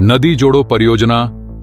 नदी जोड़ो परियोजना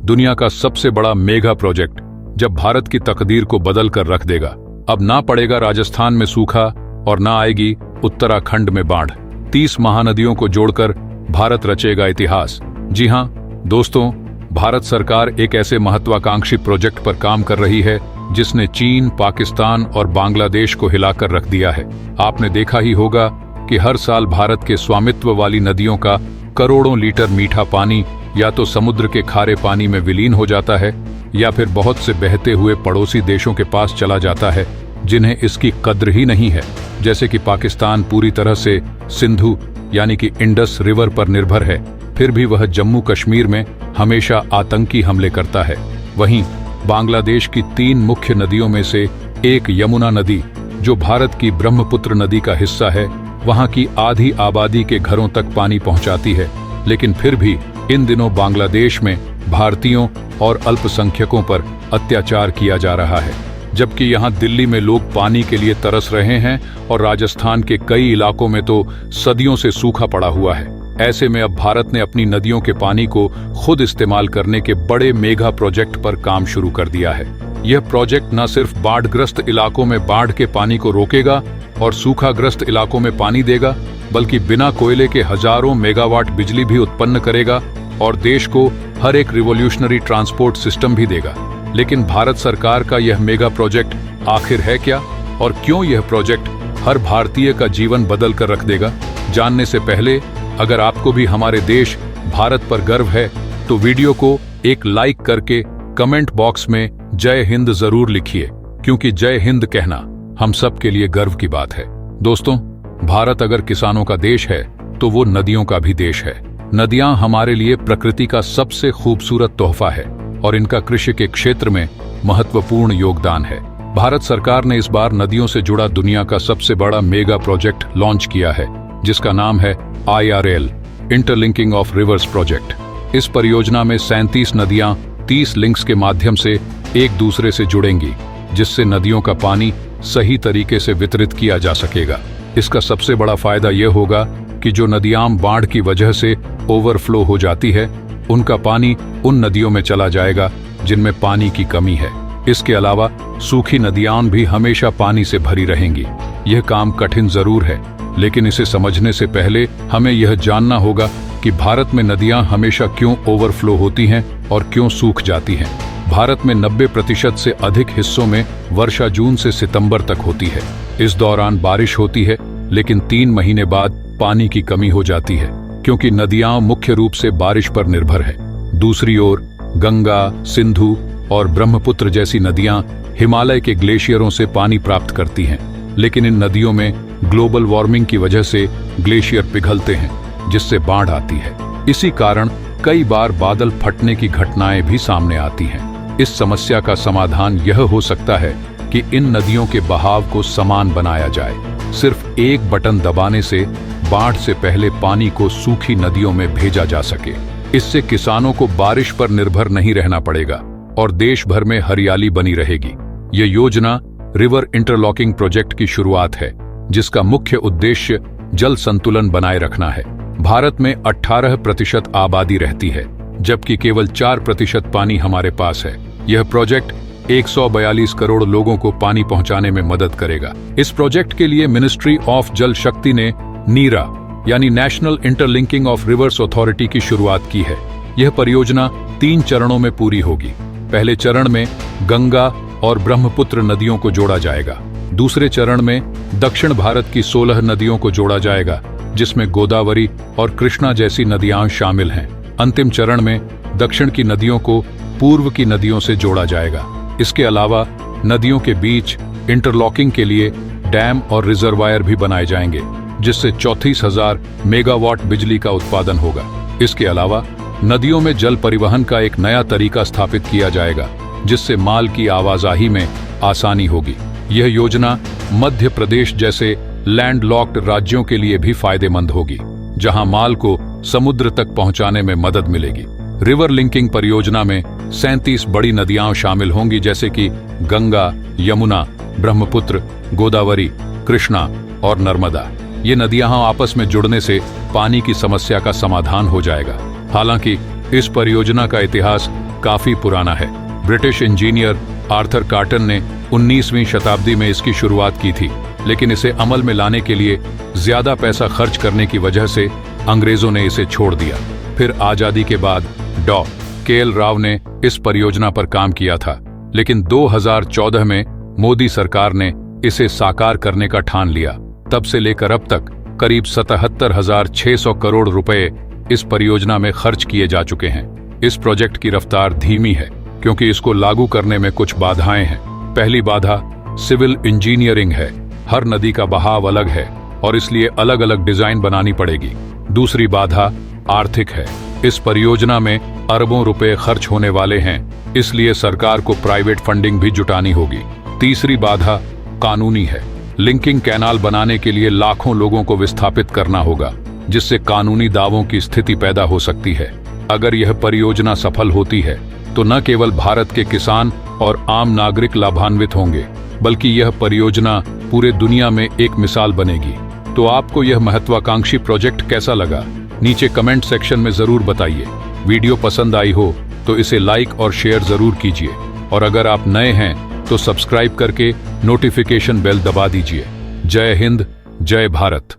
दुनिया का सबसे बड़ा मेगा प्रोजेक्ट जब भारत की तकदीर को बदल कर रख देगा। अब ना पड़ेगा राजस्थान में सूखा और ना आएगी उत्तराखंड में बाढ़। 30 महानदियों को जोड़कर भारत रचेगा इतिहास। जी हां दोस्तों, भारत सरकार एक ऐसे महत्वाकांक्षी प्रोजेक्ट पर काम कर रही है जिसने चीन, पाकिस्तान और बांग्लादेश को हिलाकर रख दिया है। आपने देखा ही होगा कि हर साल भारत के स्वामित्व वाली नदियों का करोड़ों लीटर मीठा पानी या तो समुद्र के खारे पानी में विलीन हो जाता है या फिर बहुत से बहते हुए पड़ोसी देशों के पास चला जाता है जिन्हें इसकी कद्र ही नहीं है। जैसे कि पाकिस्तान पूरी तरह से सिंधु यानी कि इंडस रिवर पर निर्भर है, फिर भी वह जम्मू कश्मीर में हमेशा आतंकी हमले करता है। वहीं बांग्लादेश की 3 मुख्य नदियों में से एक यमुना नदी, जो भारत की ब्रह्मपुत्र नदी का हिस्सा है, वहां की आधी आबादी के घरों तक पानी पहुंचाती है। लेकिन फिर भी इन दिनों बांग्लादेश में भारतीयों और अल्पसंख्यकों पर अत्याचार किया जा रहा है, जबकि यहां दिल्ली में लोग पानी के लिए तरस रहे हैं और राजस्थान के कई इलाकों में तो सदियों से सूखा पड़ा हुआ है। ऐसे में अब भारत ने अपनी नदियों के पानी को खुद इस्तेमाल करने के बड़े मेगा प्रोजेक्ट पर काम शुरू कर दिया है। यह प्रोजेक्ट न सिर्फ बाढ़ग्रस्त इलाकों में बाढ़ के पानी को रोकेगा और सूखाग्रस्त इलाकों में पानी देगा, बल्कि बिना कोयले के हजारों मेगावाट बिजली भी उत्पन्न करेगा और देश को हर एक रिवॉल्यूशनरी ट्रांसपोर्ट सिस्टम भी देगा। लेकिन भारत सरकार का यह मेगा प्रोजेक्ट आखिर है क्या, और क्यों यह प्रोजेक्ट हर भारतीय का जीवन बदल कर रख देगा? जानने से पहले अगर आपको भी हमारे देश भारत पर गर्व है तो वीडियो को एक लाइक करके कमेंट बॉक्स में जय हिंद जरूर लिखिए, क्योंकि जय हिंद कहना हम सब के लिए गर्व की बात है। दोस्तों, भारत अगर किसानों का देश है तो वो नदियों का भी देश है। नदियां हमारे लिए प्रकृति का सबसे खूबसूरत तोहफा है और इनका कृषि के क्षेत्र में महत्वपूर्ण योगदान है। भारत सरकार ने इस बार नदियों से जुड़ा दुनिया का सबसे बड़ा मेगा प्रोजेक्ट लॉन्च किया है, जिसका नाम है IRL, interlinking of reverse project. इस परियोजना में 37 नदियां 30 लिंक्स के माध्यम से एक दूसरे से जुड़ेंगी, जिससे नदियों का पानी सही तरीके से वितरित किया जा सकेगा। इसका सबसे बड़ा फायदा यह होगा कि जो नदियां बाढ़ की वजह से ओवरफ्लो हो जाती है, उनका पानी उन नदियों में चला जाएगा जिनमें पानी की कमी है। इसके अलावा सूखी नदियां भी हमेशा पानी से भरी रहेंगी। यह काम कठिन जरूर है, लेकिन इसे समझने से पहले हमें यह जानना होगा कि भारत में नदियां हमेशा क्यों ओवरफ्लो होती हैं और क्यों सूख जाती हैं। भारत में 90% से अधिक हिस्सों में वर्षा जून से सितंबर तक होती है। इस दौरान बारिश होती है, लेकिन 3 महीने बाद पानी की कमी हो जाती है, क्योंकि नदियां मुख्य रूप से बारिश पर निर्भर है। दूसरी ओर गंगा, सिंधु और ब्रह्मपुत्र जैसी नदियां हिमालय के ग्लेशियरों से पानी प्राप्त करती हैं, लेकिन इन नदियों में ग्लोबल वार्मिंग की वजह से ग्लेशियर पिघलते हैं, जिससे बाढ़ आती है। इसी कारण कई बार बादल फटने की घटनाएं भी सामने आती हैं। इस समस्या का समाधान यह हो सकता है कि इन नदियों के बहाव को समान बनाया जाए। सिर्फ एक बटन दबाने से बाढ़ से पहले पानी को सूखी नदियों में भेजा जा सके। इससे किसानों को बारिश पर निर्भर नहीं रहना पड़ेगा और देश भर में हरियाली बनी रहेगी। ये योजना रिवर इंटरलॉकिंग प्रोजेक्ट की शुरुआत है, जिसका मुख्य उद्देश्य जल संतुलन बनाए रखना है। भारत में 18% आबादी रहती है, जबकि केवल 4% पानी हमारे पास है। यह प्रोजेक्ट 142 करोड़ लोगों को पानी पहुंचाने में मदद करेगा। इस प्रोजेक्ट के लिए मिनिस्ट्री ऑफ जल शक्ति ने नीरा यानी national interlinking of reverse authority की शुरुआत की है। यह परियोजना 3 चरणों में पूरी होगी। पहले चरण में गंगा और ब्रह्मपुत्र नदियों को जोड़ा जाएगा। दूसरे चरण में दक्षिण भारत की 16 नदियों को जोड़ा जाएगा, जिसमें गोदावरी और कृष्णा जैसी नदियां शामिल हैं। अंतिम चरण में दक्षिण की नदियों को पूर्व की नदियों से जोड़ा जाएगा। इसके अलावा नदियों के बीच इंटरलॉकिंग के लिए डैम और रिजर्वायर भी बनाए जाएंगे, जिससे 34,000 मेगावाट बिजली का उत्पादन होगा। इसके अलावा नदियों में जल परिवहन का एक नया तरीका स्थापित किया जाएगा, जिससे माल की आवाजाही में आसानी होगी। यह योजना मध्य प्रदेश जैसे लैंडलॉक्ड राज्यों के लिए भी फायदेमंद होगी, जहां माल को समुद्र तक पहुंचाने में मदद मिलेगी। रिवर लिंकिंग परियोजना में 37 बड़ी नदियां शामिल होंगी, जैसे कि गंगा, यमुना, ब्रह्मपुत्र, गोदावरी, कृष्णा और नर्मदा। ये नदियां आपस में जुड़ने से पानी की समस्या का समाधान हो जाएगा। हालांकि इस परियोजना का इतिहास काफी पुराना है। ब्रिटिश इंजीनियर आर्थर कार्टन ने 19वीं शताब्दी में इसकी शुरुआत की थी, लेकिन इसे अमल में लाने के लिए ज्यादा पैसा खर्च करने की वजह से अंग्रेजों ने इसे छोड़ दिया। फिर आजादी के बाद डॉ. के.एल. राव ने इस परियोजना पर काम किया था, लेकिन 2014 में मोदी सरकार ने इसे साकार करने का ठान लिया। तब से लेकर अब तक करीब 77,600 करोड़ रुपए इस परियोजना में खर्च किए जा चुके हैं। इस प्रोजेक्ट की रफ्तार धीमी है क्योंकि इसको लागू करने में कुछ बाधाएं हैं। पहली बाधा सिविल इंजीनियरिंग है। हर नदी का बहाव अलग है और इसलिए अलग अलग डिजाइन बनानी पड़ेगी। दूसरी बाधा आर्थिक है। इस परियोजना में अरबों रुपए खर्च होने वाले हैं, इसलिए सरकार को प्राइवेट फंडिंग भी जुटानी होगी। तीसरी बाधा कानूनी है। लिंकिंग कैनाल बनाने के लिए लाखों लोगों को विस्थापित करना होगा, जिससे कानूनी दावों की स्थिति पैदा हो सकती है। अगर यह परियोजना सफल होती है तो न केवल भारत के किसान और आम नागरिक लाभान्वित होंगे, बल्कि यह परियोजना पूरे दुनिया में एक मिसाल बनेगी। तो आपको यह महत्वाकांक्षी प्रोजेक्ट कैसा लगा? नीचे कमेंट सेक्शन में जरूर बताइए। वीडियो पसंद आई हो तो इसे लाइक और शेयर जरूर कीजिए, और अगर आप नए हैं तो सब्सक्राइब करके नोटिफिकेशन बेल दबा दीजिए। जय हिंद, जय भारत।